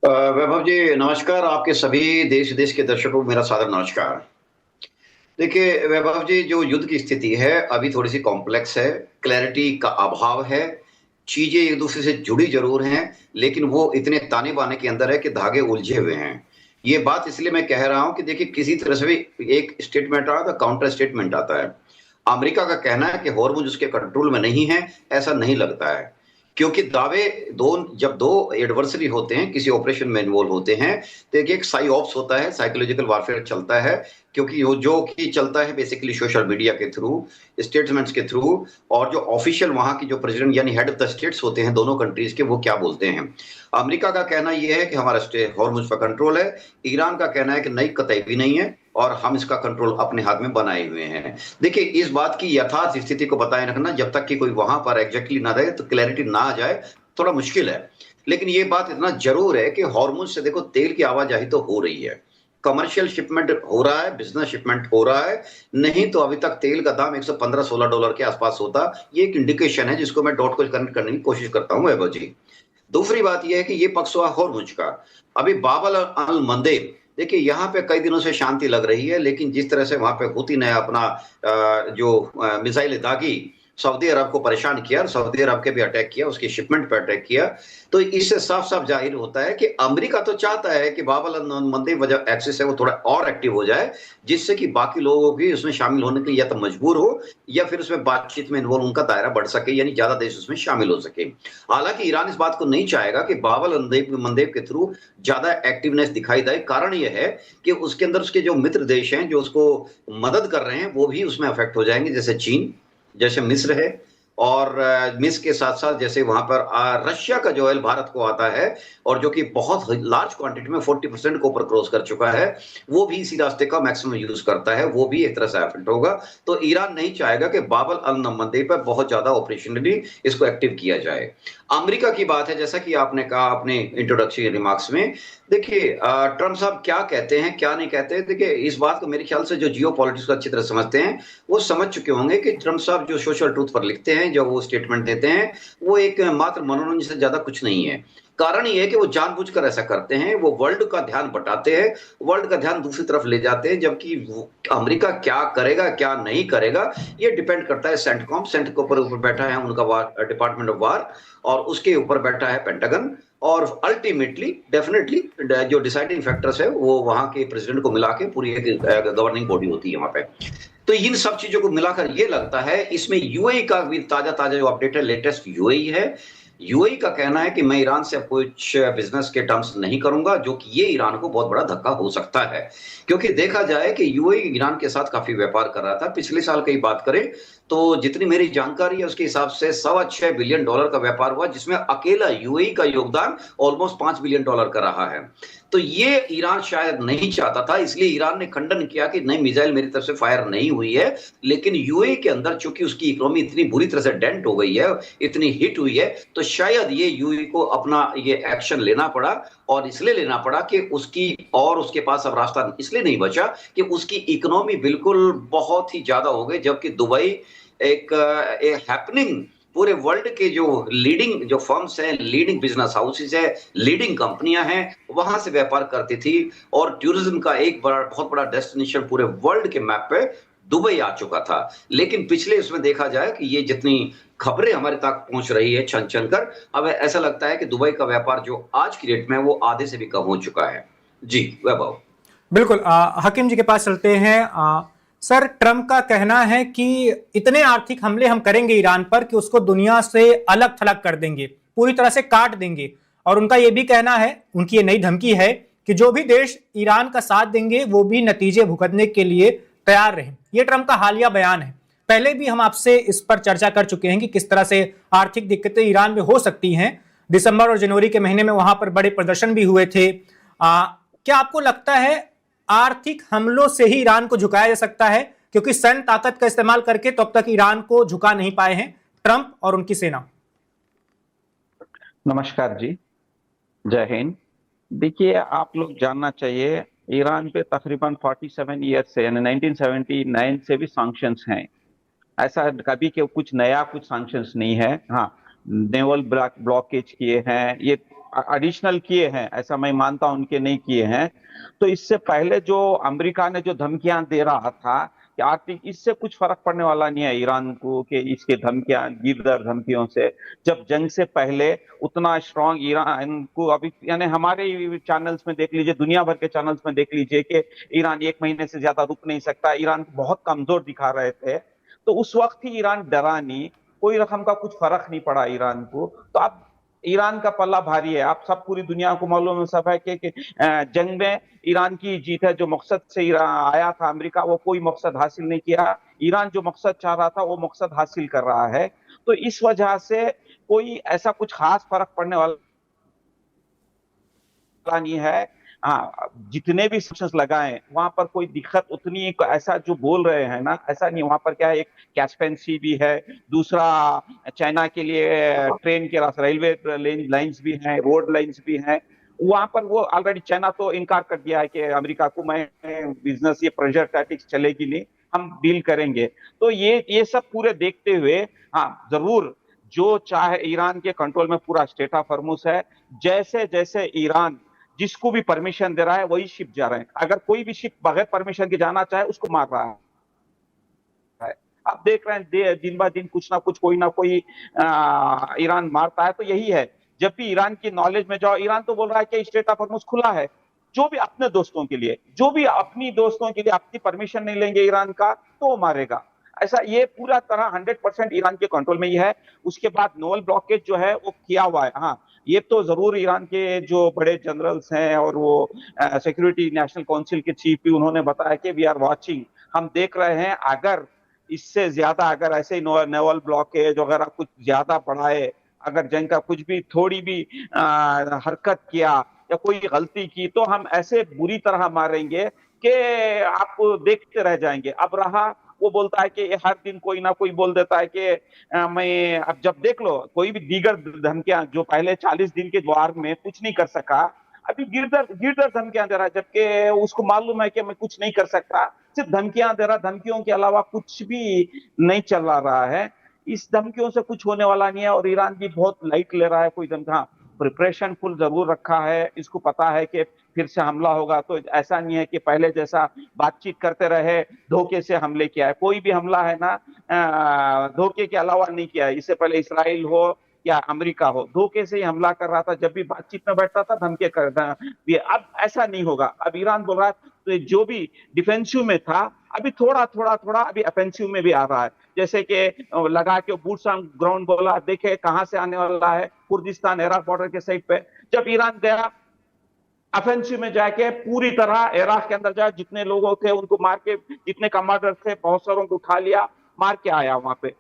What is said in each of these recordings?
वैभव जी नमस्कार। आपके सभी देश विदेश के दर्शकों को मेरा सादर नमस्कार। देखिए वैभव जी, जो युद्ध की स्थिति है अभी थोड़ी सी कॉम्प्लेक्स है, क्लैरिटी का अभाव है, चीजें एक दूसरे से जुड़ी जरूर हैं, लेकिन वो इतने ताने बाने के अंदर है कि धागे उलझे हुए हैं। ये बात इसलिए मैं कह रहा हूं कि देखिए किसी तरह से भी एक स्टेटमेंट आता है, काउंटर स्टेटमेंट आता है। अमेरिका का कहना है कि हॉर्मुज उसके कंट्रोल में नहीं है, ऐसा नहीं लगता है। क्योंकि दावे दो जब दो एडवर्सरी होते हैं, किसी ऑपरेशन में इन्वॉल्व होते हैं, तो एक साई ऑप्स होता है, साइकोलॉजिकल वारफेयर चलता है। क्योंकि वो जो कि चलता है बेसिकली सोशल मीडिया के थ्रू, स्टेटमेंट्स के थ्रू, और जो ऑफिशियल वहां की जो प्रेसिडेंट यानी हेड ऑफ द स्टेट्स होते हैं दोनों कंट्रीज के, वो क्या बोलते हैं। अमेरिका का कहना यह है कि हमारा हॉर्मुज पर कंट्रोल है। ईरान का कहना है कि नहीं, कतई भी नहीं है, और हम इसका कंट्रोल अपने हाथ में बनाए हुए हैं। देखिए इस बात की यथार्थ स्थिति को बताए रखना, जब तक कि कोई वहां पर एग्जैक्टली ना रहे, तो क्लैरिटी ना आ जाए, थोड़ा मुश्किल है। लेकिन ये बात इतना जरूर है कि हॉर्मुज से देखो तेल की आवाजाही तो हो रही है, कमर्शियल शिपमेंट हो रहा है, बिजनेस शिपमेंट हो रहा है। नहीं तो अभी तक तेल का दाम 115-16 डॉलर के आसपास होता। ये एक इंडिकेशन है जिसको मैं डॉट को कनेक्ट करने की कोशिश करता हूं वैभव जी। दूसरी बात यह है कि ये पक्ष हुआ हॉर्मुज का। अभी बाबल अल मंदेब, देखिए यहाँ पे कई दिनों से शांति लग रही है, लेकिन जिस तरह से वहां पे हुती ने अपना जो मिसाइल दागी, सऊदी अरब को परेशान किया और सऊदी अरब के भी अटैक किया, उसकी शिपमेंट पर अटैक किया। तो इससे साफ साफ जाहिर होता है कि अमेरिका तो चाहता है कि बाब अल मंदेब वजह एक्सिस है वो थोड़ा और एक्टिव हो जाए, जिससे कि बाकी लोगों की उसमें शामिल होने के लिए या तो मजबूर हो, या फिर उसमें बातचीत में इन्वॉल्व उनका दायरा बढ़ सके, यानी ज्यादा देश उसमें शामिल हो सके। हालांकि ईरान इस बात को नहीं चाहेगा कि बाबल मंदेब के थ्रू ज्यादा एक्टिवनेस दिखाई दे। कारण यह है कि उसके अंदर उसके जो मित्र देश हैं जो उसको मदद कर रहे हैं, वो भी उसमें अफेक्ट हो जाएंगे, जैसे चीन, जैसे मिस्र है, और मिस्र के साथ साथ जैसे वहां पर रशिया का जो ऑयल भारत को आता है, और जो कि बहुत लार्ज क्वांटिटी में 40% को ऊपर क्रॉस कर चुका है, वो भी इसी रास्ते का मैक्सिमम यूज करता है, वो भी एक तरह से अफेक्ट होगा। तो ईरान नहीं चाहेगा कि बाबल अल मंदेब पर बहुत ज्यादा ऑपरेशनली इसको एक्टिव किया जाए। अमेरिका की बात है, जैसा कि आपने कहा अपने इंट्रोडक्टरी रिमार्क्स में। देखिए ट्रम्प साहब क्या कहते हैं क्या नहीं कहते हैं, देखिए इस बात को मेरे ख्याल से जो जियो पॉलिटिक्स को अच्छी तरह समझते हैं वो समझ चुके होंगे कि ट्रम्प साहब जो सोशल ट्रूथ पर लिखते हैं, जो वो स्टेटमेंट देते हैं, वो एक मात्र मनोरंजन से ज्यादा कुछ नहीं है। कारण ये है कि वो जानबूझकर ऐसा करते हैं, वो वर्ल्ड का ध्यान बटाते हैं, वर्ल्ड का ध्यान दूसरी तरफ ले जाते हैं, जबकि अमेरिका क्या करेगा क्या नहीं करेगा ये डिपेंड करता है सेंटकॉम। सेंटकॉम पर ऊपर बैठा है उनका डिपार्टमेंट ऑफ वार, और उसके ऊपर बैठा है पेंटागन, और अल्टीमेटली डेफिनेटली जो डिसाइडिंग फैक्टर्स है वो वहां के प्रेसिडेंट को मिला के पूरी एक गवर्निंग बॉडी होती है वहां पे। तो इन सब चीजों को मिलाकर ये लगता है, इसमें यूएई का भी ताजा ताजा जो अपडेट है, लेटेस्ट यूएई है। यूएई का कहना है कि मैं ईरान से अब कुछ बिजनेस के टर्म्स नहीं करूंगा, जो कि ये ईरान को बहुत बड़ा धक्का हो सकता है। क्योंकि देखा जाए कि यूएई ईरान के साथ काफी व्यापार कर रहा था पिछले साल की बात करें तो, जितनी मेरी जानकारी है उसके हिसाब से $6.25 बिलियन का व्यापार हुआ, जिसमें अकेला यूएई का योगदान ऑलमोस्ट $5 बिलियन का रहा है। तो ये ईरान शायद नहीं चाहता था, इसलिए ईरान ने खंडन किया कि नहीं, मिसाइल मेरी तरफ से फायर नहीं हुई है। लेकिन यूएई के अंदर चूंकि उसकी इकोनॉमी इतनी बुरी तरह से डेंट हो गई है, इतनी हिट हुई है, तो शायद ये यूएई को अपना ये एक्शन लेना पड़ा। और इसलिए लेना पड़ा कि उसकी और उसके पास अब रास्ता इसलिए नहीं बचा कि उसकी इकोनॉमी बिल्कुल बहुत ही ज्यादा हो गई, जबकि दुबई एक हैपनिंग पूरे वर्ल्ड के जो लीडिंग जो फर्म्स हैं, लीडिंग बिजनेस हाउसेज है, लीडिंग कंपनियां हैं, वहां से व्यापार करती थी। और टूरिज्म का एक बड़ा बहुत बड़ा डेस्टिनेशन पूरे वर्ल्ड के मैप पे दुबई आ चुका था। लेकिन पिछले उसमें देखा जाए कि ये जितनी खबरें हमारे तक पहुंच रही है छन छन कर, अब ऐसा लगता है कि दुबई का व्यापार जो आज की डेट में वो आधे से भी कम हो चुका है। जी वैभव। बिल्कुल। हकीम जी के पास चलते हैं। सर, ट्रंप का कहना है कि इतने आर्थिक हमले हम करेंगे ईरान पर कि उसको दुनिया से अलग थलग कर देंगे, पूरी तरह से काट देंगे। और उनका यह भी कहना है, उनकी ये नई धमकी है कि जो भी देश ईरान का साथ देंगे वो भी नतीजे भुगतने के लिए तैयार रहें। यह ट्रंप का हालिया बयान है। पहले भी हम आपसे इस पर चर्चा कर चुके हैं कि किस तरह से आर्थिक दिक्कतें ईरान में हो सकती हैं। दिसंबर और जनवरी के महीने में वहां पर बड़े प्रदर्शन भी हुए थे। क्या आपको लगता है आर्थिक हमलों से ही ईरान को झुकाया जा सकता है? क्योंकि सैन्य ताकत का इस्तेमाल करके तो अब तक ईरान को झुका नहीं पाए हैं ट्रंप और उनकी सेना। नमस्कार जी, जय हिंद। देखिए, आप लोग जानना चाहिए, ईरान पे तकरीबन 47 ईयर्स से यानी 1979 से भी सैंक्शंस हैं। ऐसा कभी के कुछ नया कुछ सैंक्शंस नहीं है। हाँ, नेवल ब्लॉकेज किए हैं, ये एडिशनल किए हैं, ऐसा मैं मानता हूं उनके नहीं किए हैं। तो इससे पहले जो अमेरिका ने जो धमकियां दे रहा था कि आर्थिक, इससे कुछ फर्क पड़ने वाला नहीं है ईरान को कि इसके धमकियां, गिरदार धमकियों से। जब जंग से पहले उतना स्ट्रांग ईरान को, अभी यानी हमारे चैनल्स में देख लीजिए, दुनिया भर के चैनल्स में देख लीजिए कि ईरान 1 महीने से ज्यादा रुक नहीं सकता, ईरान को बहुत कमजोर दिखा रहे थे। तो उस वक्त ही ईरान डरा नहीं, कोई रकम का कुछ फर्क नहीं पड़ा ईरान को। तो अब ईरान का पल्ला भारी है। आप सब, पूरी दुनिया को मालूम है, सब है कि जंग में ईरान की जीत है। जो मकसद से ईरान आया था अमेरिका, वो कोई मकसद हासिल नहीं किया। ईरान जो मकसद चाह रहा था वो मकसद हासिल कर रहा है। तो इस वजह से कोई ऐसा कुछ खास फर्क पड़ने वाला नहीं है। हाँ, जितने भी सैंक्शंस लगाए वहां पर कोई दिक्कत उतनी, ऐसा जो बोल रहे हैं ना, ऐसा नहीं। वहां पर क्या है, एक कैस्पियन सी भी है, दूसरा चाइना के लिए ट्रेन के रास्ते, रेलवे लाइंस भी हैं, रोड लाइंस भी हैं। वहां पर वो ऑलरेडी चाइना तो इनकार कर दिया है कि अमेरिका को, मैं बिजनेस, ये प्रेशर टैक्टिक्स चलेगी नहीं, हम डील करेंगे। तो ये सब पूरे देखते हुए, हाँ जरूर, जो चाहे ईरान के कंट्रोल में पूरा स्टेट ऑफ हॉर्मुज है। जैसे जैसे ईरान जिसको भी परमिशन दे रहा है वही शिप जा रहे हैं। अगर कोई भी शिप बगैर परमिशन के जाना चाहे उसको मार रहा है। आप देख रहे हैं दिन ब दिन कुछ ना कुछ, कोई ना कोई ईरान मारता है। तो यही है, जब भी ईरान की नॉलेज में जाओ, ईरान तो बोल रहा है कि स्टेट ऑफ हॉर्मुज खुला है। जो भी अपने दोस्तों के लिए, जो भी अपनी दोस्तों के लिए अपनी परमिशन नहीं लेंगे ईरान का, तो वो मारेगा। ऐसा ये पूरा तरह 100% ईरान के कंट्रोल में ही है। उसके बाद नोवल ब्लॉकेज जो है वो किया हुआ है। हाँ, ये तो जरूर ईरान के जो बड़े जनरल्स हैं और वो सिक्योरिटी नेशनल काउंसिल के चीफ भी, उन्होंने बताया कि वी आर वाचिंग, हम देख रहे हैं। अगर इससे ज्यादा, अगर ऐसे ही नेवल ब्लॉकेज वगैरह कुछ ज्यादा बढ़ाए, अगर जंग का कुछ भी थोड़ी भी हरकत किया या कोई गलती की, तो हम ऐसे बुरी तरह मारेंगे कि आप देखते रह जाएंगे। अब रहा, वो बोलता है कि हर दिन कोई ना कोई बोल देता है कि मैं, अब जब देख लो, कोई भी दीगर धमकियां, जो पहले 40 दिन के वार में कुछ नहीं कर सका, अभी गिरदर गिरदर धमकियां दे रहा है, जबकि उसको मालूम है कि मैं कुछ नहीं कर सकता, सिर्फ धमकियां दे रहा। धमकियों के अलावा कुछ भी नहीं चला रहा है। इस धमकियों से कुछ होने वाला नहीं है। और ईरान भी बहुत लाइट ले रहा है कोई धमकी। हाँ, प्रिपरेशन फुल जरूर रखा है, इसको पता है कि फिर से हमला होगा। तो ऐसा नहीं है कि पहले जैसा बातचीत करते रहे, धोखे से हमले किया है। कोई भी हमला है ना, धोखे के अलावा नहीं किया है। इससे पहले इसराइल हो या अमेरिका हो, धोखे से ही हमला कर रहा था। जब भी बातचीत में बैठता था धमके कर दिए। अब ऐसा नहीं होगा। अब ईरान बोल रहा है, तो जो भी डिफेंसिव में था, अभी थोड़ा थोड़ा थोड़ा अभी ऑफेंसिव में भी आ रहा है। जैसे कि लगा के बूट्स ऑन ग्राउंड बोला, देखे कहां से आने वाला है, कुर्दिस्तान इराक बॉर्डर के साइड पे। जब ईरान गया ऑफेंसिव में जाके, पूरी तरह इराक के अंदर जाए, जितने लोगों थे उनको मार के, जितने कमांडर थे बहुत सारों को उठा लिया, मार के आया वहां पे।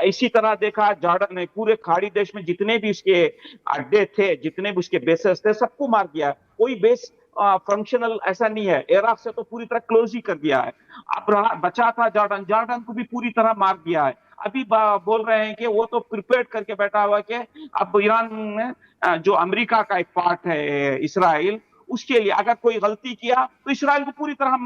इसी तरह देखा जॉर्डन ने, पूरे खाड़ी देश में जितने भी उसके अड्डे थे, जितने भी उसके बेसेस थे, सबको मार दिया। कोई बेस फंक्शनल ऐसा नहीं है। इराक से तो पूरी तरह क्लोज ही कर दिया है। अब बचा था जॉर्डन, जॉर्डन को भी पूरी तरह मार दिया है। अभी बोल रहे हैं कि वो तो प्रिपेयर करके बैठा हुआ कि अब ईरान में जो अमेरिका का एक पार्ट है इसराइल, उसके लिए अगर कोई गलती किया तो इसराइल को पूरी तरह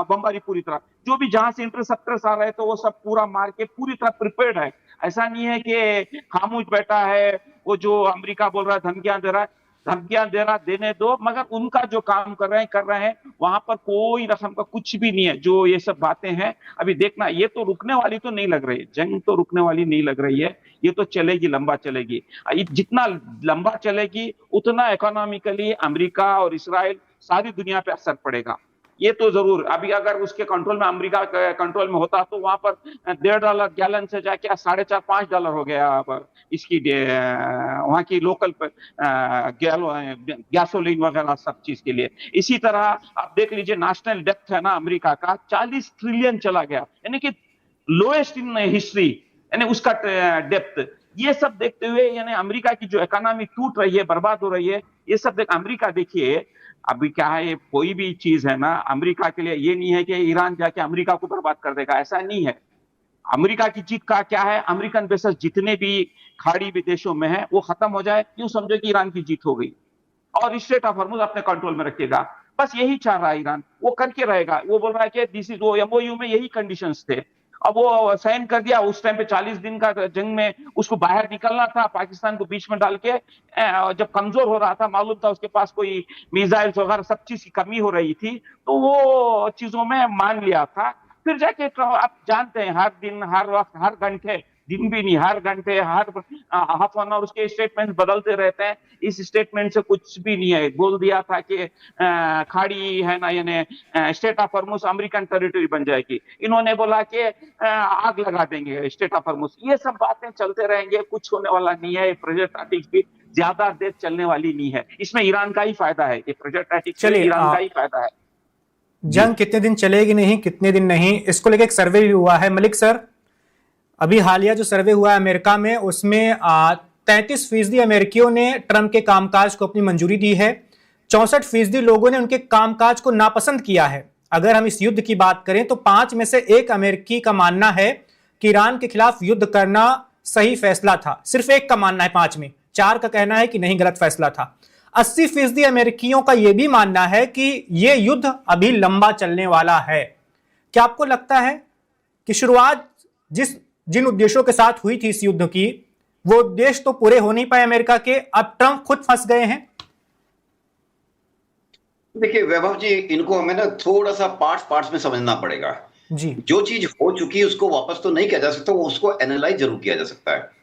बमबारी, पूरी तरह जो भी जहां से इंटरसेप्टर्स आ रहे थे वो सब पूरा मार के पूरी तरह प्रिपेयर्ड है। ऐसा नहीं है कि खामोश बैठा है। वो जो अमेरिका बोल रहा है धमकियां दे रहा है, धमकियां दे रहा, देने दो, मगर उनका जो काम कर रहे हैं वहां पर कोई रकम का कुछ भी नहीं है। जो ये सब बातें हैं अभी देखना, ये तो रुकने वाली तो नहीं लग रही, जंग तो रुकने वाली नहीं लग रही है। ये तो चलेगी, लंबा चलेगी। जितना लंबा चलेगी उतना इकोनॉमिकली अमेरिका और इसराइल, सारी दुनिया पे असर पड़ेगा। ये तो जरूर। अभी अगर उसके कंट्रोल में, अमेरिका के कंट्रोल में होता, तो वहां पर $1.5 गैलन से जाके $4.5-5 हो गया इसकी वहां की लोकल गैसोलीन वगैरह सब चीज के लिए। इसी तरह आप देख लीजिए, नेशनल डेप्थ है ना अमेरिका का, 40 ट्रिलियन चला गया, यानी कि लोएस्ट इन हिस्ट्री, यानी उसका डेप्थ। ये सब देखते हुए, यानी अमेरिका की जो इकोनॉमी टूट रही है, बर्बाद हो रही है, ये सब देख अमेरिका, देखिए अभी क्या है, कोई भी चीज है ना अमेरिका के लिए, ये नहीं है कि ईरान जाके अमेरिका को बर्बाद कर देगा, ऐसा नहीं है। अमेरिका की जीत का क्या है, अमेरिकन बेसेस जितने भी खाड़ी विदेशों में है वो खत्म हो जाए, यूं समझो कि ईरान की जीत हो गई, और स्ट्रेट ऑफ हॉर्मुज अपने कंट्रोल में रखेगा। बस यही चाह रहा है ईरान, वो करके रहेगा। वो बोल रहा है कि दिस इज, वो एमओयू में यही कंडीशंस थे। अब वो साइन कर दिया। उस टाइम पे 40 दिन का जंग में उसको बाहर निकलना था, पाकिस्तान को बीच में डाल के। जब कमजोर हो रहा था, मालूम था उसके पास कोई मिसाइल्स वगैरह सब चीज की कमी हो रही थी, तो वो चीजों में मान लिया था। फिर जाके आप जानते हैं, हर दिन, हर वक्त, हर घंटे, दिन भी नहीं, हर घंटे, हर हाफ एन आवर उसके स्टेटमेंट बदलते रहते हैं। इस स्टेटमेंट से कुछ भी नहीं है। बोल दिया था कि खाड़ी है ना, यानी state of Hormuz American territory बन जाएगी। इन्होंने बोला कि आग लगा देंगे स्टेट ऑफ हॉर्मुज। ये सब बातें चलते रहेंगे, कुछ होने वाला नहीं है। प्रोजेक्ट टैक्टिक्स भी ज्यादा देर चलने वाली नहीं है। इसमें ईरान का ही फायदा है, ये प्रोजेक्ट टैक्टिक्स में ईरान का ही फायदा है। जंग कितने दिन चलेगी नहीं, कितने दिन नहीं, इसको लेकर एक सर्वे भी हुआ है मलिक सर। अभी हालिया जो सर्वे हुआ है अमेरिका में, उसमें 33% अमेरिकियों ने ट्रंप के कामकाज को अपनी मंजूरी दी है। 64% लोगों ने उनके कामकाज को नापसंद किया है। अगर हम इस युद्ध की बात करें तो 5 में से 1 अमेरिकी का मानना है कि ईरान के खिलाफ युद्ध करना सही फैसला था। सिर्फ 1 का मानना है 5 में, 4 का कहना है कि नहीं, गलत फैसला था। 80% अमेरिकियों का यह भी मानना है कि यह युद्ध अभी लंबा चलने वाला है। क्या आपको लगता है कि शुरुआत जिन उद्देश्यों के साथ हुई थी इस युद्ध की, वो उद्देश्य तो पूरे हो नहीं पाए अमेरिका के, अब ट्रंप खुद फंस गए हैं? देखिए वैभव जी, इनको हमें ना थोड़ा सा पार्ट्स में समझना पड़ेगा जी। जो चीज हो चुकी है उसको वापस तो नहीं किया जा सकता, उसको एनालाइज जरूर किया जा सकता है।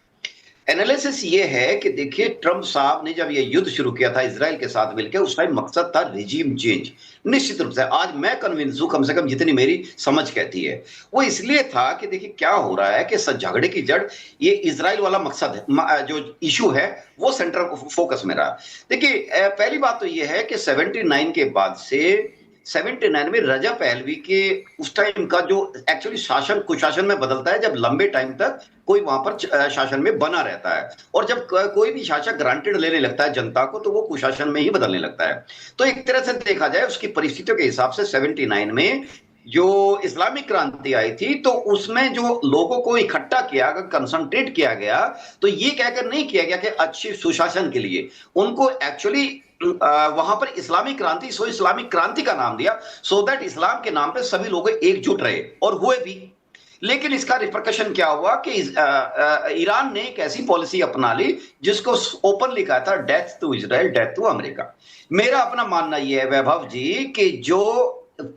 एनालिसिस ये है कि देखिए, ट्रंप साहब ने जब ये युद्ध शुरू किया था इजराइल के साथ मिलकर, उस टाइम मकसद था रिजीम चेंज। निश्चित रूप से आज मैं कन्विंस हूं, कम से कम जितनी मेरी समझ कहती है, वो इसलिए था कि देखिए क्या हो रहा है कि झगड़े की जड़ ये इजराइल वाला मकसद है, जो इशू है वो सेंटर फोकस में रहा। देखिए पहली बात तो ये है कि 79 के बाद से 79 में रजा पहलवी के उस टाइम का जो एक्चुअली शासन कुशासन में बदलता है, जब लंबे टाइम तक कोई वहां पर शासन में बना रहता है, और जब कोई भी शासक ग्रांटेड लेने लगता है जनता को, तो वो कुशासन में ही बदलने लगता है। तो एक तरह से देखा जाए उसकी परिस्थितियों के हिसाब से 79 में जो इस्लामिक क्रांति आई थी, तो उसमें जो लोगों को इकट्ठा किया, कंसंट्रेट किया गया, तो ये कहकर नहीं किया गया कि अच्छी सुशासन के लिए, उनको एक्चुअली वहां पर इस्लामिक क्रांति, सो इस्लामिक क्रांति का नाम दिया, सो दैट इस्लाम के नाम पे सभी लोग एकजुट रहे, और हुए भी। लेकिन इसका रिपरकशन क्या हुआ कि ईरान ने एक ऐसी पॉलिसी अपना ली जिसको ओपन लिखा था, death to Israel, death to America. मेरा अपना मानना यह है वैभव जी कि जो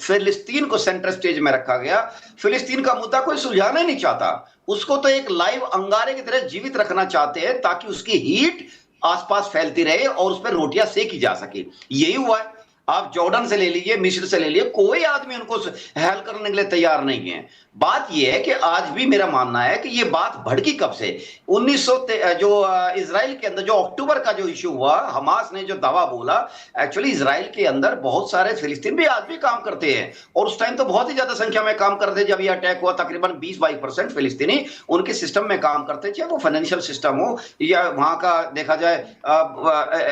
फिलिस्तीन को सेंटर स्टेज में रखा गया, फिलिस्तीन का मुद्दा कोई सुलझाना ही नहीं चाहता, उसको तो एक लाइव अंगारे की तरह जीवित रखना चाहते हैं ताकि उसकी हीट आसपास फैलती रहे और उस पर रोटियां सेकी जा सके। यही हुआ है। आप जॉर्डन से ले लीजिए, मिस्र से ले लीजिए, कोई आदमी उनको हेल्प करने के लिए तैयार नहीं है। बात यह है कि आज भी मेरा मानना है कि यह बात भड़की कब से, 1900 जो इजराइल के अंदर जो अक्टूबर का जो इशू हुआ, हमास ने जो दावा बोला, एक्चुअली इजराइल के अंदर बहुत सारे फिलिस्तीन भी आज भी काम करते हैं, और उस टाइम तो बहुत ही ज्यादा संख्या में काम करते थे। जब यह अटैक हुआ तकरीबन 20-22% फिलिस्तीनी उनके सिस्टम में काम करते, चाहे वो फाइनेंशियल सिस्टम हो या वहां का देखा जाए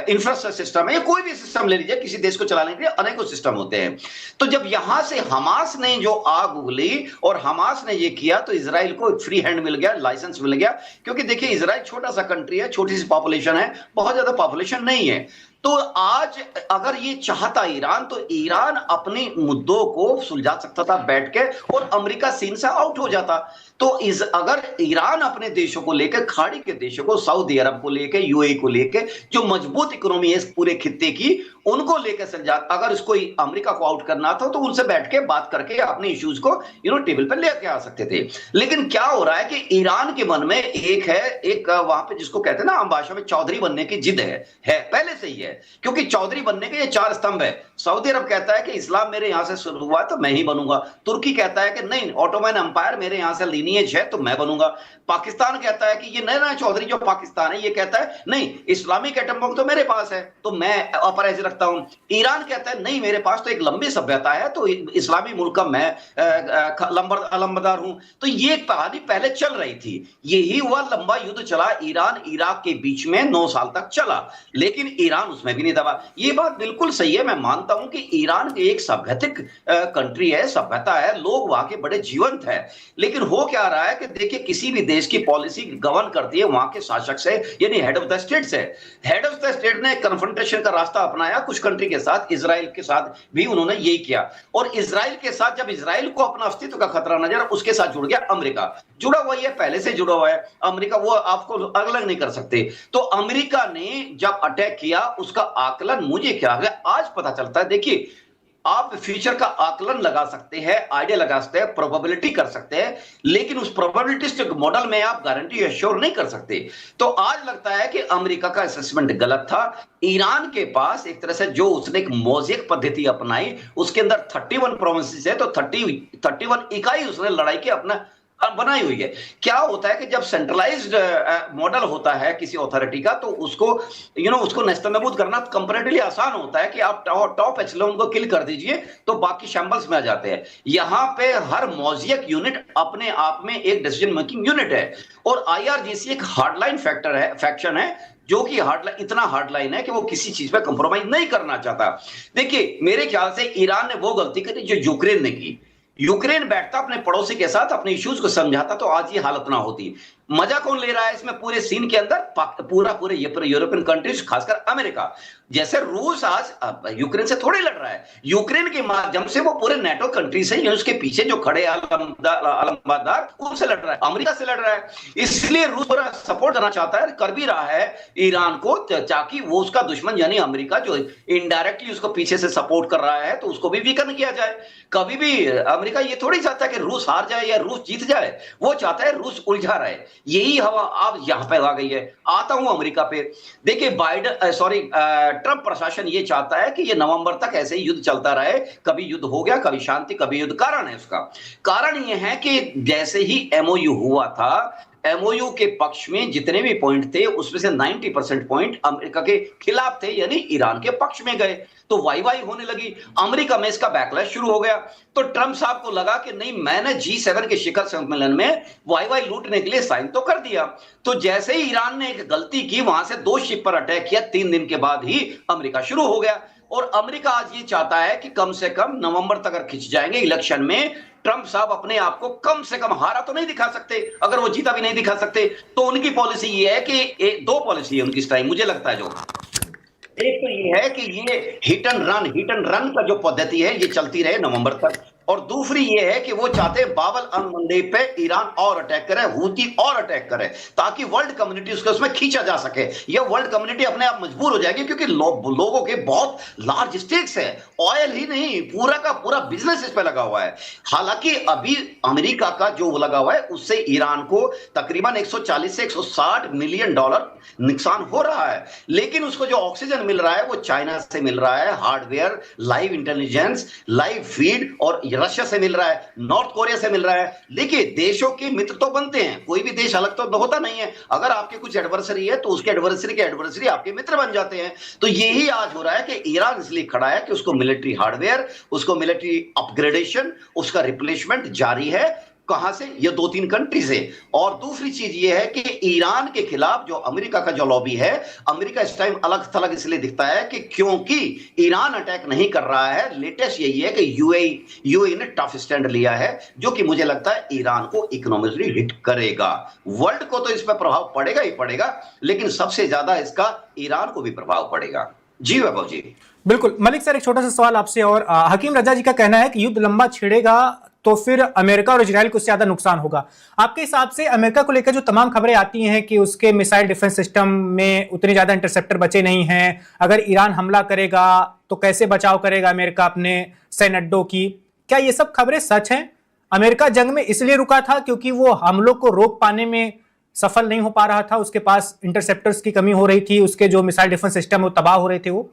इंफ्रास्ट्रक्चर सिस्टम है, या कोई भी सिस्टम ले लीजिए, किसी देश को चलाने के लिए अनेकों सिस्टम होते हैं। तो जब यहां से हमास ने जो आग उगली और हमास ने ये किया, तो इजराइल को फ्री हैंड मिल गया, लाइसेंस मिल गया। क्योंकि देखिए इजराइल छोटा सा कंट्री है, छोटी सी पॉपुलेशन है, बहुत ज्यादा पॉपुलेशन नहीं है। तो आज अगर ये चाहता ईरान, तो ईरान अपने मुद्दों को सुलझा सकता था बैठ के, और अमेरिका सीन से आउट हो जाता। तो अगर ईरान अपने देशों को लेकर, खाड़ी के देशों को, सऊदी अरब को लेकर, यूएई को लेकर, जो मजबूत इकोनॉमी है इस पूरे खित्ते की, उनको लेकर सुलझा, अगर इसको अमेरिका को आउट करना था, तो उनसे बैठ के बात करके अपने इश्यूज को टेबल पर लेके आ सकते थे। लेकिन क्या हो रहा है कि ईरान के मन में एक वहां पे जिसको कहते हैं ना आम भाषा में, चौधरी बनने की जिद है पहले से ही है। क्योंकि चौधरी बनने के ये 4 स्तंभ है। सऊदी अरब कहता है कि इस्लाम मेरे यहां से शुरू हुआ तो मैं ही बनूंगा। तुर्की कहता है कि नहीं, ऑटोमन एम्पायर मेरे यहां से लीनिएज है तो मैं बनूंगा। पाकिस्तान कहता है कि ये नया चौधरी जो पाकिस्तान है, ये कहता है नहीं, इस्लामिक एटम बम तो मेरे पास है तो मैं अपराइज रखता हूं। ईरान कहता है नहीं, मेरे पास तो एक लंबी सभ्यता है, तो इस्लामी मुल्क का मैं अलंबरदार हूं। तो ये कहानी पहले चल रही थी। यही हुआ, लंबा युद्ध चला ईरान इराक के बीच में, 9 साल तक चला। लेकिन ईरान उसमें भी नहीं दबा। ये बात बिल्कुल सही है, मैं मानता हूं कि ईरान एक सभ्यतिक कंट्री है, सभ्यता है, लोग वहां के बड़े जीवंत है। लेकिन हो क्या रहा है कि देखिए, किसी भी देश की पॉलिसी गवर्न करती है वहां के शासक से, यानी हेड ऑफ द स्टेट से। हेड ऑफ द स्टेट ने कन्फ्रंटेशन का रास्ता अपनाया कुछ कंट्री के साथ, इजराइल के साथ भी उन्होंने यही किया। और इजराइल के साथ जब इजराइल को अपना अस्तित्व का खतरा नजर, उसके साथ जुड़ गया अमेरिका। जुड़ा हुआ, ये पहले से जुड़ा हुआ है अमेरिका, वो आपको अलग नहीं कर सकते। तो अमेरिका ने जब अटैक किया, उसका आकलन मुझे क्या है आज पता चलता है। देखिए, आप फ्यूचर का आकलन लगा सकते हैं, आइडिया लगा सकते हैं, प्रोबेबिलिटी कर सकते हैं, लेकिन उस प्रोबेबिलिस्टिक मॉडल में आप गारंटी एश्योर नहीं कर सकते। तो आज लगता है कि अमेरिका का असेसमेंट गलत था। ईरान के पास एक तरह से जो उसने एक मोज़ेक पद्धति अपनाई, उसके अंदर 31 प्रोविंसेस है, तो 31 इकाई उसने लड़ाई के अपना बनाई हुई है। क्या होता है कि जब सेंट्रलाइज्ड मॉडल होता है किसी अथॉरिटी का, तो उसको उसको नेस्तनाबूद करना कंपैरेटिवली आसान होता है कि आप टॉप एचेलॉन को किल कर दीजिए तो बाकी शैम्बल्स में आ जाते हैं। यहां पे हर मौजिक यूनिट अपने आप में एक डिसीजन मेकिंग यूनिट है, और आईआरजीसी एक हार्डलाइन फैक्शन है, जो कि इतना हार्डलाइन है कि वो किसी चीज पे कंप्रोमाइज नहीं करना चाहता। देखिए, मेरे ख्याल से ईरान ने वो गलती करी जो यूक्रेन ने की। यूक्रेन बैठता अपने पड़ोसी के साथ, अपने इश्यूज को समझाता, तो आज ये हालत ना होती। मजा कौन ले रहा है इसमें पूरे सीन के अंदर? पूरे यूरोपियन कंट्रीज, खासकर अमेरिका। जैसे रूस आज यूक्रेन से थोड़ी लड़ रहा है, यूक्रेन के माध्यम से वो पूरे नेटो कंट्री से, उसके पीछे जो खड़े अलमदार, उनसे लड़ रहा है, अमेरिका से लड़ रहा है। इसलिए रूस पूरा सपोर्ट करना चाहता है, कर भी रहा है ईरान को, ताकि वो उसका दुश्मन यानी अमेरिका, जो इनडायरेक्टली उसको पीछे से सपोर्ट कर रहा है, तो उसको भी वीकन किया जाए। कभी भी अमेरिका ये थोड़ी चाहता है कि रूस हार जाए या रूस जीत जाए, वो चाहता है रूस उलझा रहे। यही हवा अब यहां पे आ गई है। आता हूं अमेरिका पे। देखिए, ट्रंप प्रशासन ये चाहता है कि ये नवंबर तक ऐसे ही युद्ध चलता रहे, कभी युद्ध हो गया, कभी शांति, कभी युद्ध। कारण है उसका, कारण ये है कि जैसे ही एमओयू हुआ था, एमओयू के पक्ष में जितने भी पॉइंट थे, उसमें से 90% पॉइंट अमेरिका के खिलाफ थे, यानी ईरान के पक्ष में गए। तो वाई वाई होने लगी, अमेरिका में इसका बैकलैश शुरू हो गया। तो ट्रंप साहब को लगा कि नहीं, मैंने G7 के शिखर सम्मेलन में वाई वाई लूटने के लिए साइन तो कर दिया। तो जैसे ही ईरान ने एक गलती की, वहां से 2 शिप पर अटैक किया, 3 दिन के बाद ही अमेरिका शुरू हो गया। और अमेरिका आज ये चाहता है कि कम से कम नवंबर तक अगर खिंच जाएंगे इलेक्शन में, ट्रंप साहब अपने आप को कम से कम हारा तो नहीं दिखा सकते। अगर वो जीता भी नहीं दिखा सकते, तो उनकी पॉलिसी ये है कि 2 पॉलिसी है उनकी इस टाइम, मुझे लगता है। जो एक तो ये है कि ये हिट एंड रन का जो पद्धति है, ये चलती रहे नवंबर तक। और दूसरी ये है कि वो चाहते हैं बाबल अल-मंदेब पे ईरान और अटैक करे, हूती और अटैक करे, ताकि वर्ल्ड कम्युनिटी उसको उसमें खींचा जा सके। ये वर्ल्ड कम्युनिटी अपने आप मजबूर हो जाएगी, क्योंकि लोगों के बहुत लार्ज स्टेक्स है, ऑयल ही नहीं, पूरा का पूरा बिजनेस इस पे लगा हुआ है। हालांकि अभी अमेरिका का जो लगा हुआ है, उससे ईरान को तकरीबन 140 से 160 मिलियन डॉलर नुकसान हो रहा है। लेकिन उसको जो ऑक्सीजन मिल रहा है वो चाइना से मिल रहा है, hardware, live intelligence, live feed, और रशिया से मिल रहा है, नॉर्थ कोरिया से मिल रहा है। देखिए, देशों के मित्र तो बनते हैं, कोई भी देश अलग तो होता नहीं है। अगर आपके कुछ एडवर्सरी है, तो उसके एडवर्सरी के एडवर्सरी आपके मित्र बन जाते हैं। तो यही आज हो रहा है कि ईरान इसलिए खड़ा है कि उसको मिलिट्री हार्डवेयर, उसको मिलिट्री अपग्रेडेशन, उसका रिप्लेसमेंट जारी है। कहां से? ये 2-3 कंट्री से। और दूसरी चीज ये है कि ईरान के खिलाफ जो अमेरिका का जो लॉबी है, अमेरिका इस टाइम अलग थलग इसलिए दिखता है कि क्योंकि ईरान अटैक नहीं कर रहा है। लेटेस्ट यही है कि यूएई ने टफ स्टैंड लिया है, जो कि मुझे लगता है ईरान को इकोनॉमिकली हिट करेगा। वर्ल्ड को तो इस पर प्रभाव पड़ेगा ही पड़ेगा, लेकिन सबसे ज्यादा इसका ईरान को भी प्रभाव पड़ेगा। जी वैभव जी। बिल्कुल। मलिक सर, एक छोटा सा सवाल आपसे और। हकीम रजा जी का कहना है कि युद्ध लंबा छिड़ेगा तो फिर अमेरिका और इजराइल को ज्यादा नुकसान होगा। आपके हिसाब से अमेरिका को लेकर जो तमाम खबरें आती हैं कि उसके मिसाइल डिफेंस सिस्टम में उतने ज्यादा इंटरसेप्टर बचे नहीं हैं, अगर ईरान हमला करेगा तो कैसे बचाव करेगा अमेरिका अपने सैन्य अड्डों की, क्या ये सब खबरें सच हैं? अमेरिका जंग में इसलिए रुका था क्योंकि वो हमलों को रोक पाने में सफल नहीं हो पा रहा था, उसके पास इंटरसेप्टर्स की कमी हो रही थी, उसके जो मिसाइल डिफेंस सिस्टम वो तबाह हो रहे थे। वो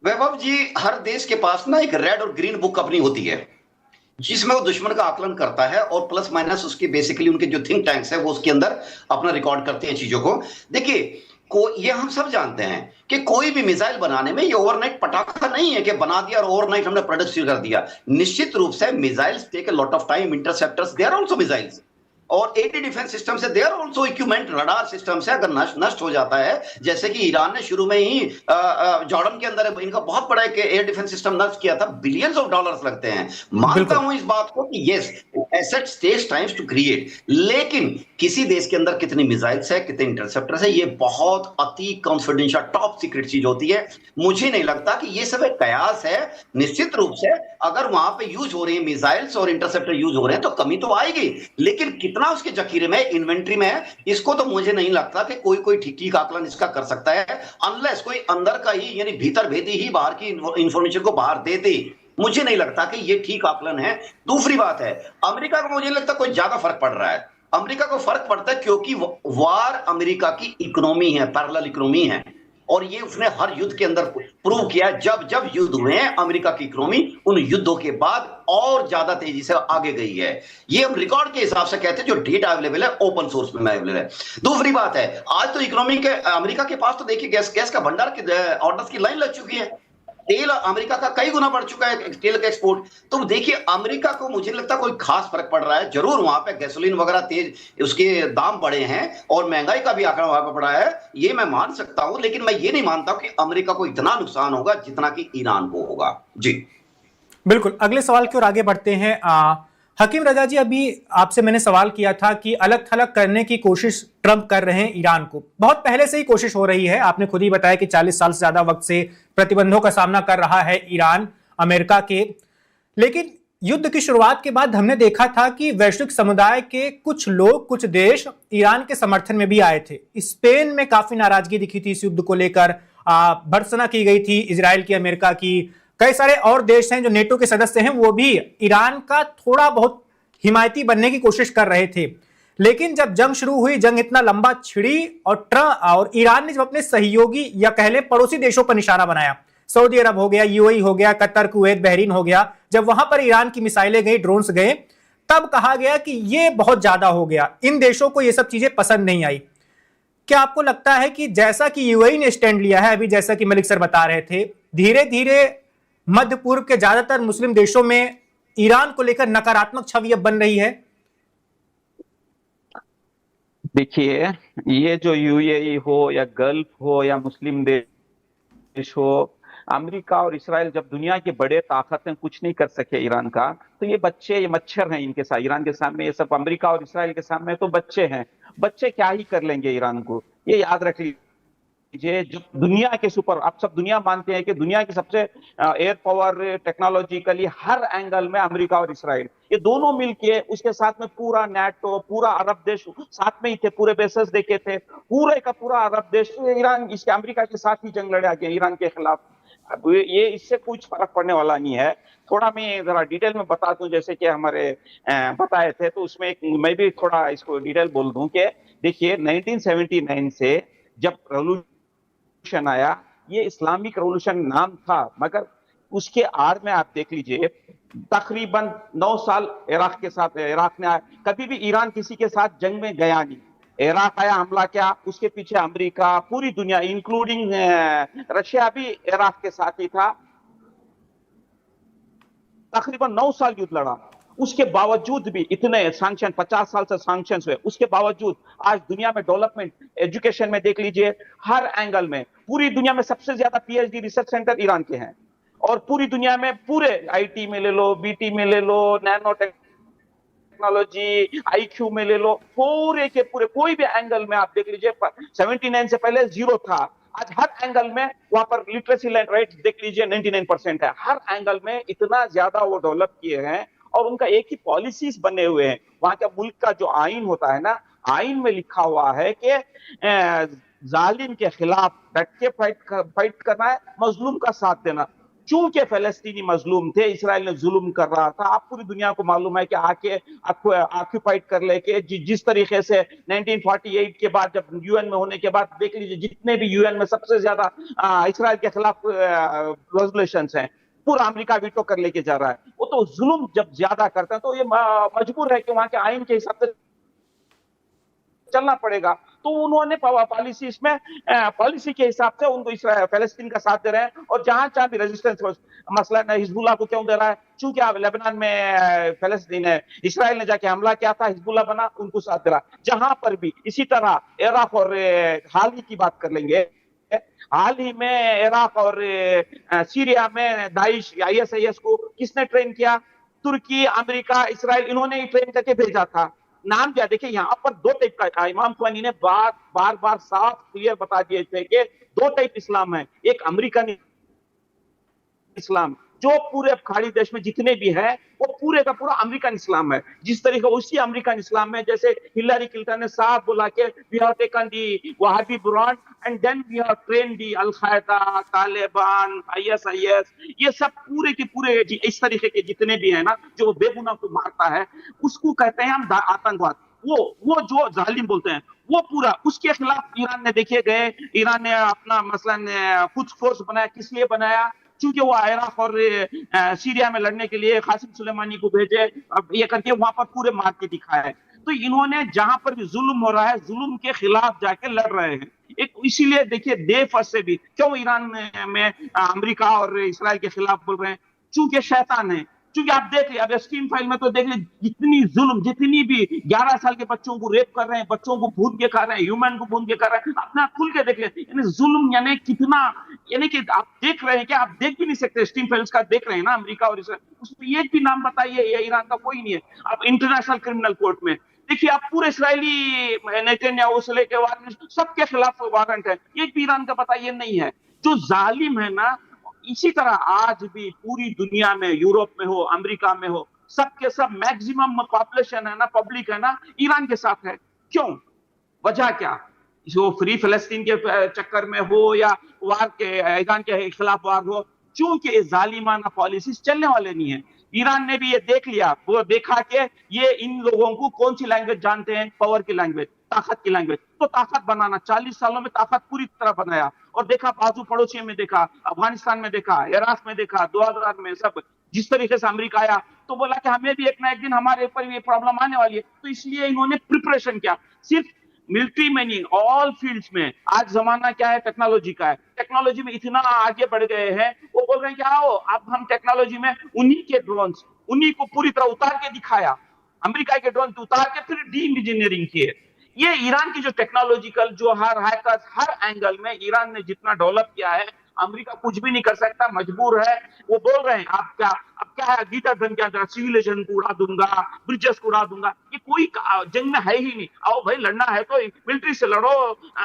वैभव जी, हर देश के पास ना एक रेड और ग्रीन बुक अपनी होती है, जिसमें वो दुश्मन का आकलन करता है, और प्लस माइनस उसके बेसिकली उनके जो थिंक टैंक्स है वो उसके अंदर अपना रिकॉर्ड करते हैं चीजों को। देखिए, ये हम सब जानते हैं कि कोई भी मिसाइल बनाने में ये ओवरनाइट पटाखा नहीं है कि बना दिया और ओवरनाइट हमने प्रोडक्ट शुरू कर दिया। निश्चित रूप से missiles take a lot of time, interceptors they are also missiles. और एटी डिफेंस सिस्टम से they are also equipment, radar system से अगर नष्ट हो जाता है, जैसे कि ईरान ने शुरू में ही जॉर्डन के अंदर इनका बहुत बड़ा एक एयर डिफेंस सिस्टम नष्ट किया था, बिलियंस ऑफ डॉलर्स लगते हैं। मानता हूं इस बात को कि yes, assets takes times to create, लेकिन किसी देश के अंदर कितनी मिसाइल्स है, कितने इंटरसेप्टर्स है, ये बहुत अति कॉन्फिडेंशियल टॉप सीक्रेट चीज होती है। मुझे नहीं लगता कि ये सब एक कयास है। निश्चित रूप से अगर वहां पे यूज हो रही है मिसाइल्स और इंटरसेप्टर यूज हो रहे हैं तो कमी तो आएगी, लेकिन कितना उसके जखीरे में, इन्वेंट्री में है, इसको तो मुझे नहीं लगता कि कोई ठीक ठीक आकलन इसका कर सकता है, अनलेस कोई अंदर का ही यानी भीतर भेदी ही बाहर की इंफॉर्मेशन को बाहर दे दे। मुझे नहीं लगता कि ये ठीक आकलन है। दूसरी बात है, अमेरिका को मुझे नहीं लगता कोई ज्यादा फर्क पड़ रहा है। अमेरिका को फर्क पड़ता है क्योंकि वार अमेरिका की इकोनॉमी है, पैरेलल इकोनॉमी है, और ये उसने हर युद्ध के अंदर प्रूव किया। जब जब युद्ध हुए हैं, अमेरिका की इकोनॉमी उन युद्धों के बाद और ज्यादा तेजी से आगे गई है। ये हम रिकॉर्ड के हिसाब से कहते हैं, जो डेटा अवेलेबल है ओपन सोर्स में अवेलेबल है। दूसरी बात है, आज तो इकोनॉमी के अमेरिका के पास तो देखिए गैस का भंडार की ऑर्डर्स की लाइन लग चुकी है। तेल अमेरिका का कई गुना बढ़ चुका है, तेल का एक्सपोर्ट। तो देखिए अमेरिका को मुझे लगता कोई खास फर्क पड़ रहा है। जरूर वहां पे गैसोलीन वगैरह तेज उसके दाम बढ़े हैं और महंगाई का भी आंकड़ा वहां पे पड़ा है, ये मैं मान सकता हूं, लेकिन मैं ये नहीं मानता कि अमेरिका को इतना नुकसान होगा जितना कि ईरान को होगा। जी बिल्कुल, अगले सवाल की ओर आगे बढ़ते हैं। हकीम रजा जी, अभी आपसे मैंने सवाल किया था कि अलग थलग करने की कोशिश ट्रंप कर रहे हैं ईरान को, बहुत पहले से ही कोशिश हो रही है। आपने खुद ही बताया कि 40 साल से ज्यादा वक्त से प्रतिबंधों का सामना कर रहा है ईरान अमेरिका के। लेकिन युद्ध की शुरुआत के बाद हमने देखा था कि वैश्विक समुदाय के कुछ लोग, कुछ देश ईरान के समर्थन में भी आए थे। स्पेन में काफी नाराजगी दिखी थी इस युद्ध को लेकर, भर्त्सना की गई थी इजराइल की, अमेरिका की। कई सारे और देश हैं जो नेटो के सदस्य हैं, वो भी ईरान का थोड़ा बहुत हिमायती बनने की कोशिश कर रहे थे। लेकिन जब जंग शुरू हुई, जंग इतना लंबा छिड़ी और ईरान ने जब अपने सहयोगी या कह लें पड़ोसी देशों पर निशाना बनाया, सऊदी अरब हो गया, यूएई हो गया, कतर, कुवैत, बहरीन हो गया, जब वहां पर ईरान की मिसाइलें गई, ड्रोन्स गए, तब कहा गया कि ये बहुत ज्यादा हो गया, इन देशों को ये सब चीजें पसंद नहीं आई। क्या आपको लगता है कि जैसा कि यूएई ने स्टैंड लिया है, अभी जैसा कि मलिक सर बता रहे थे, धीरे धीरे मध्य पूर्व के ज्यादातर मुस्लिम देशों में ईरान को लेकर नकारात्मक छवि अब बन रही है? देखिए, ये जो यूएई हो या गल्फ हो या मुस्लिम देश हो, अमेरिका और इसराइल जब दुनिया के बड़े ताकतें कुछ नहीं कर सके ईरान का, तो ये बच्चे, ये मच्छर हैं इनके साथ, ईरान के सामने। ये सब अमेरिका और इसराइल के सामने तो बच्चे हैं। बच्चे क्या ही कर लेंगे ईरान को, ये याद रख लीजिए। जो दुनिया के सुपर, आप सब दुनिया मानते हैं कि दुनिया की सबसे एयर पावर, टेक्नोलॉजिकली हर एंगल में अमेरिका और इसराइल, ये दोनों मिलके, उसके साथ में पूरा नाटो, पूरा अरब देश साथ में ही थे, पूरे बेसेस देखे थे, पूरे का पूरा अरब देश ईरान, इसके अमेरिका के साथ ही जंग लड़े आगे ईरान के खिलाफ। अब ये इससे कुछ फर्क पड़ने वाला नहीं है। थोड़ा मैं जरा डिटेल में बता दूं, जैसे कि हमारे बताए थे, तो उसमें मैं भी थोड़ा इसको डिटेल बोल दूं कि देखिए 1979 से जब रेवोल्यूशन आया, ये इस्लामिक रेवोल्यूशन नाम था, मगर उसके आड़ में आप देख लीजिए तकरीबन 9 साल इराक के साथ, इराक ने कभी भी ईरान किसी के साथ जंग में गया नहीं। इराक आया, हमला किया, उसके पीछे अमेरिका, पूरी दुनिया इंक्लूडिंग रशिया भी इराक के साथ ही था। तकरीबन 9 साल युद्ध लड़ा। उसके बावजूद भी इतने सैंक्शन, 50 साल से सैंक्शंस हुए, उसके बावजूद आज दुनिया में डेवलपमेंट, एजुकेशन में देख लीजिए, हर एंगल में पूरी दुनिया में सबसे ज्यादा पीएचडी रिसर्च सेंटर ईरान के हैं। और पूरी दुनिया में, पूरे आईटी में ले लो, बीटी में ले लो, नैनो टेक्नोलॉजी, आईक्यू में ले लो, पूरे के पूरे कोई भी एंगल में आप देख लीजिए, 79 से पहले जीरो था, आज हर एंगल में वहां पर लिटरेसी रेट देख लीजिए 99% है। हर एंगल में इतना ज्यादा वो डेवलप किए हैं, और उनका एक ही पॉलिसीज बने हुए हैं। वहां का मुल्क का जो आइन होता है ना, आइन में लिखा हुआ है कि जालिम के खिलाफ डट के फाइट करना है, मजलूम का साथ देना। चूंकि फलस्तीनी मजलूम थे, इसराइल ने जुल्म कर रहा था, आप पूरी दुनिया को मालूम है कि आके आपको ऑक्यूपाइड कर लेके, जिस तरीके से 1948 के बाद जब यूएन में होने के बाद देख लीजिए, जितने भी यूएन में सबसे ज्यादा इसराइल के खिलाफ रेजोल्यूशंस हैं, पूरा अमेरिका वीटो कर लेके जा रहा है। वो तो जुल्म जब ज्यादा करते हैं तो ये मजबूर है कि वहां के आइन के हिसाब से चलना पड़ेगा। तो उन्होंने पॉलिसी इसमें पॉलिसी के हिसाब से उनको फलस्तीन का साथ दे रहे हैं। और जहां जहां भी रेजिस्टेंस, मसलन हिजबुल्लाह को क्यों दे रहा है, चूंकि आप लेबनान में फलस्तीन है, इसराइल ने जाके हमला किया था, हिजबुल्लाह बना, उनको साथ दे रहा। जहां पर भी इसी तरह इराक और हाल ही की बात कर लेंगे, हाल ही में इराक और सीरिया में दाइश ISIS को किसने ट्रेन किया? तुर्की, अमेरिका, इसराइल, इन्होंने ही ट्रेन करके भेजा था। नाम क्या? देखिए यहाँ पर दो टाइप का, इमाम ख्वानी ने बार बार साफ क्लियर बता दिए थे कि दो टाइप इस्लाम है। एक अमेरिकन इस्लाम, जो पूरे खाड़ी देश में जितने भी है वो पूरे का पूरा अमेरिकन इस्लाम है। जिस तरीके उसी अमेरिकन इस्लाम में जैसे हिलरी क्लिंटन ने साफ बोला कि we have taken the Wahhabi brand and then we have train the Al Qaeda, Taliban, ISIS, ये सब पूरे के पूरे इस तरीके के जितने भी है ना, जो बेगुनाह को मारता है, उसको कहते हैं हम आतंकवाद। वो जो जालिम बोलते हैं वो पूरा, उसके खिलाफ ईरान ने देखिए गए, ईरान ने अपना मसलन कुछ फोर्स बनाया। किस लिए बनाया? चूंकि वो इराक और सीरिया में लड़ने के लिए कासिम सुलेमानी को भेजे, अब ये करके वहां पर पूरे मार के दिखाया। तो इन्होंने जहां पर भी जुल्म हो रहा है, जुल्म के खिलाफ जाके लड़ रहे हैं। एक इसीलिए देखिए डे फर्स्ट से भी क्यों ईरान में अमेरिका और इसराइल के खिलाफ बोल रहे हैं, चूंकि शैतान है। क्योंकि आप देख लिया, अब स्टीम फाइल में तो देख लिया, जितनी जुल्म, जितनी भी 11 साल के बच्चों को रेप कर रहे हैं, बच्चों को भून के खा रहे हैं, ह्यूमन को भून के खा रहे हैं, अपना खुल के देख लिया। यानी जुल्म यानी कितना, यानी कि आप देख रहे हैं कि आप देख भी नहीं सकते। स्टीम फाइल्स का देख रहे हैं ना, अमेरिका और इसराइल, उसमें एक भी नाम बताइए ये ईरान का कोई नहीं है। आप इंटरनेशनल क्रिमिनल कोर्ट में देखिए, आप पूरे इसराइली नेतन्याहू से लेके सबके खिलाफ वारंट है, एक भी ईरान का बताइए नहीं है। जो जालिम है ना, इसी तरह आज भी पूरी दुनिया में, यूरोप में हो, अमेरिका में हो, सबके सब मैक्सिमम पॉपुलेशन है ना, पब्लिक है ना, ईरान के साथ है। क्यों? वजह क्या? जो फ्री फलस्तीन के चक्कर में हो या वार के, ईरान के खिलाफ वार हो, क्योंकि जालिमाना पॉलिसीज चलने वाले नहीं है। ईरान ने भी ये देख लिया, वो देखा कि ये इन लोगों को कौन सी लैंग्वेज जानते हैं, पावर की लैंग्वेज, ताकत की लैंग्वेज। तो ताकत बनाना, 40 सालों में ताकत पूरी तरह बनाया। और देखा बाजू पड़ोसियों में, देखा अफगानिस्तान में, देखा इराक में, देखा 2000 में, सब जिस तरीके से अमेरिका आया तो बोला कि हमें भी एक ना एक दिन हमारे ऊपर ये प्रॉब्लम आने वाली है। तो इसलिए इन्होंने प्रिपरेशन किया, सिर्फ मिलिट्री में नहीं, ऑल फील्ड्स में। आज जमाना क्या है? टेक्नोलॉजी का है। टेक्नोलॉजी में इतना आगे बढ़ गए हैं, वो बोल रहे हैं कि आओ अब हम टेक्नोलॉजी में उन्हीं के ड्रोन्स, उन्हीं को पूरी तरह उतार के दिखाया, अमेरिका के ड्रोन उतार के फिर डी इंजीनियरिंग किए। ये ईरान की जो टेक्नोलॉजिकल, जो हर एंगल में ईरान ने जितना डेवलप किया है, अमेरिका कुछ भी नहीं कर सकता, मजबूर है। वो बोल रहे हैं अब क्या है, गीता धन क्या, सिविलाइजेशन को उड़ा दूंगा, ब्रिजेस को उड़ा दूंगा। ये कोई जंग में है ही नहीं। आओ भाई लड़ना है तो मिलिट्री से लड़ो,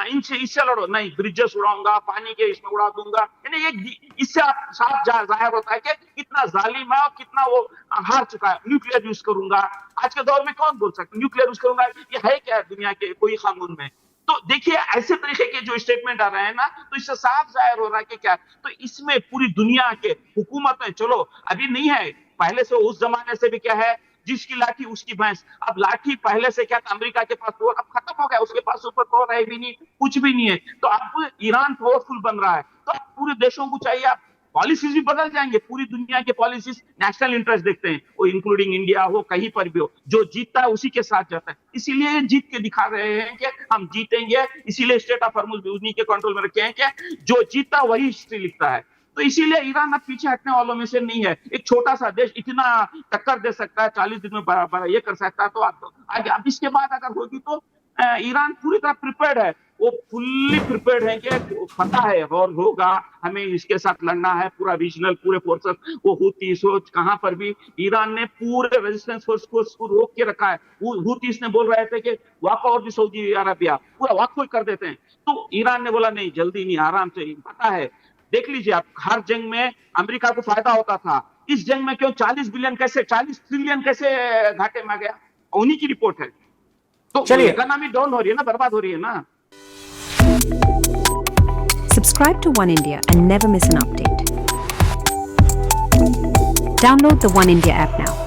इनसे इससे लड़ो, नहीं ब्रिजेस उड़ाऊंगा, पानी के इसमें उड़ा दूंगा। यानी ये इससे आप साफ जाहिर होता है कि कितना जालिम है और कितना वो हार चुका है। न्यूक्लियर यूज करूंगा, आज के दौर में कौन बोल सकता है न्यूक्लियर यूज करूंगा? ये है क्या दुनिया के कोई कानून में? तो देखिए ऐसे तरीके के जो स्टेटमेंट आ रहे हैं ना, तो इससे साफ जाहिर हो रहा है कि क्या, तो इसमें पूरी दुनिया के हुकूमतें, चलो अभी नहीं है, पहले से उस जमाने से भी क्या है, जिसकी लाठी उसकी भैंस। अब लाठी पहले से क्या था, अमेरिका के पास तो अब खत्म हो गया, उसके पास सुपर पावर है भी नहीं, कुछ भी नहीं है। तो अब ईरान पावरफुल बन रहा है, तो अब पूरे देशों को चाहिए, आप पॉलिसीज भी बदल जाएंगे। पूरी दुनिया के पॉलिसीज नेशनल इंटरेस्ट देखते हैं, वो इंक्लूडिंग इंडिया हो, कहीं पर भी हो, जो जीतता है उसी के साथ जाता है। इसीलिए जीत के दिखा रहे हैं कि हम जीतेंगे, इसीलिए स्टेट ऑफ हॉर्मुज उन्हीं के कंट्रोल में रखे हैं कि जो जीतता वही हिस्ट्री लिखता है। तो इसीलिए ईरान अब पीछे हटने वालों में से नहीं है। एक छोटा सा देश इतना टक्कर दे सकता है, 40 दिन में ये कर सकता है, तो आप आगे, अब इसके बाद अगर होगी तो ईरान पूरी तरह प्रिपेयर्ड है, वो फुल्ली प्रिपेयर्ड है कि पता है और होगा, हमें इसके साथ लड़ना है। पूरा रीजनल पूरे फोर्सेस, वो हुती सोच, कहां पर भी ईरान ने पूरे रेजिस्टेंस फोर्स को रोक के रखा है। हुतीस ने बोल रहे थे कि वाक और भी सऊदी अरबिया पूरा वाक कर देते हैं, तो ईरान ने बोला नहीं, जल्दी नहीं, आराम से। पता है, देख लीजिए आप, हर जंग में अमेरिका को फायदा होता था, इस जंग में क्यों 40 ट्रिलियन कैसे घाटे में आ गया? उन्हीं की रिपोर्ट है। तो इकोनॉमी डाउन हो रही है ना, बर्बाद हो रही है ना। Subscribe to One India and never miss an update. Download the One India app now.